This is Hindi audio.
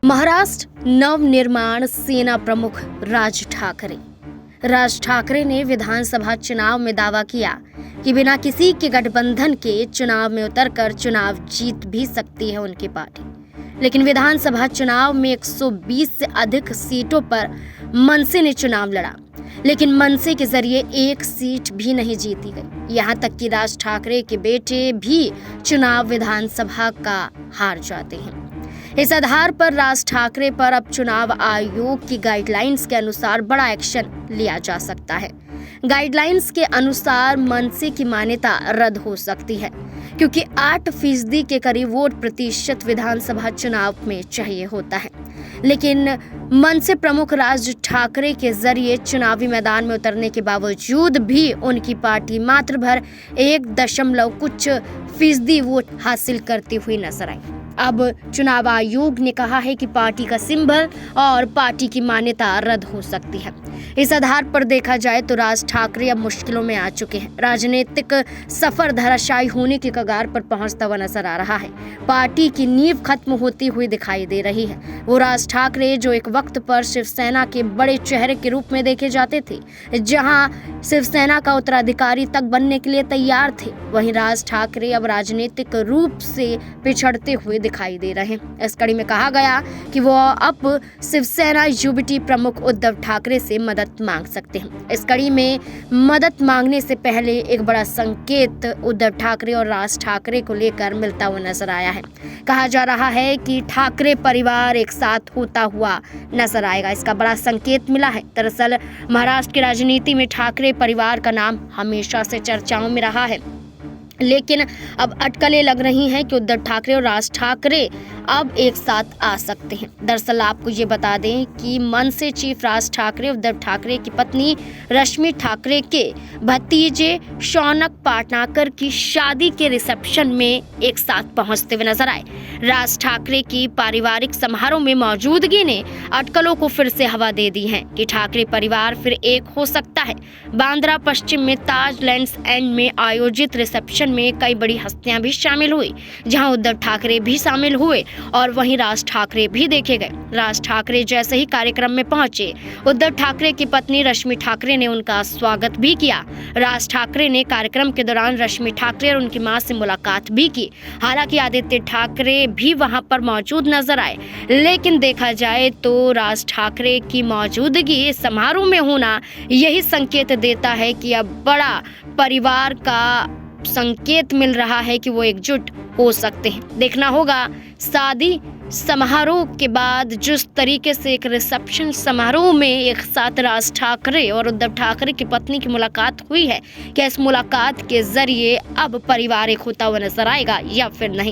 महाराष्ट्र नवनिर्माण सेना प्रमुख राज ठाकरे ने विधानसभा चुनाव में दावा किया कि बिना किसी के गठबंधन के चुनाव में उतरकर चुनाव जीत भी सकती है उनकी पार्टी। लेकिन विधानसभा चुनाव में 120 से अधिक सीटों पर मनसे ने चुनाव लड़ा, लेकिन मनसे के जरिए एक सीट भी नहीं जीती गई। यहां तक कि राज ठाकरे के बेटे भी चुनाव विधानसभा का हार जाते हैं। इस आधार पर राज ठाकरे पर अब चुनाव आयोग की गाइडलाइंस के अनुसार बड़ा एक्शन लिया जा सकता है। गाइडलाइंस के अनुसार मनसे की मान्यता रद्द हो सकती है, क्योंकि 8% के करीब वोट प्रतिशत विधानसभा चुनाव में चाहिए होता है। लेकिन मनसे प्रमुख राज ठाकरे के जरिए चुनावी मैदान में उतरने के बावजूद भी उनकी पार्टी मात्र भर 1% वोट हासिल करती हुई नजर आई। अब चुनाव आयोग ने कहा है कि पार्टी का सिंबल और पार्टी की मान्यता रद्द हो सकती है। इस आधार पर देखा जाए तो राज ठाकरे अब मुश्किलों में आ चुके हैं। राजनीतिक सफर धराशायी होने की कगार पर पहुंचता हुआ नजर आ रहा है। पार्टी की नींव खत्म होती हुई दिखाई दे रही है। वो राज ठाकरे जो एक वक्त पर शिवसेना के बड़े चेहरे के रूप में देखे जाते थे, जहां शिवसेना का उत्तराधिकारी तक बनने के लिए तैयार थे, वहीं राज ठाकरे अब राजनीतिक रूप से पिछड़ते हुए दिखाई दे रहे हैं। इस कड़ी में कहा गया कि वो अब शिवसेना यूबीटी प्रमुख उद्धव ठाकरे से मदद मांग सकते हैं। इस कड़ी में मदद मांगने से पहले एक बड़ा संकेत उद्धव ठाकरे और राज ठाकरे को लेकर मिलता हुआ नजर आया है। कहा जा रहा है कि ठाकरे परिवार एक साथ होता हुआ नजर आएगा। इसका बड़ा संकेत मिला है। दरअसल महाराष्ट्र की राजनीति में ठाकरे परिवार का नाम हमेशा से चर्चाओं में रहा है, लेकिन अब अटकलें लग रही हैं कि उद्धव ठाकरे और राज ठाकरे अब एक साथ आ सकते हैं। दरअसल आपको ये बता दें कि मनसे चीफ राज ठाकरे उद्धव ठाकरे की पत्नी रश्मि ठाकरे के भतीजे शौनक पाटनाकर की शादी के रिसेप्शन में एक साथ पहुंचते हुए नजर आए। राज ठाकरे की पारिवारिक समारोह में मौजूदगी ने अटकलों को फिर से हवा दे दी है कि ठाकरे परिवार फिर एक हो सकता है। बांद्रा पश्चिम में ताज लैंड्स एंड में आयोजित रिसेप्शन में कई बड़ी हस्तियां भी शामिल हुई, जहां उद्धव ठाकरे भी शामिल हुए और वहीं राज ठाकरे भी देखे गए। राज ठाकरे जैसे ही कार्यक्रम में पहुंचे, उद्धव ठाकरे की पत्नी रश्मि ठाकरे ने उनका स्वागत भी किया। राज ठाकरे ने कार्यक्रम के दौरान रश्मि ठाकरे और उनकी मां से मुलाकात भी की। हालांकि आदित्य ठाकरे भी वहां पर मौजूद नजर आए, लेकिन देखा जाए तो राज ठाकरे की मौजूदगी समारोह में होना यही संकेत देता है कि अब बड़ा परिवार का संकेत मिल रहा है कि वो एकजुट हो सकते हैं। देखना होगा शादी समारोह के बाद जिस तरीके से एक रिसेप्शन समारोह में एक साथ राज ठाकरे और उद्धव ठाकरे की पत्नी की मुलाकात हुई है, क्या इस मुलाकात के जरिए अब परिवार एक होता हुआ नजर आएगा या फिर नहीं।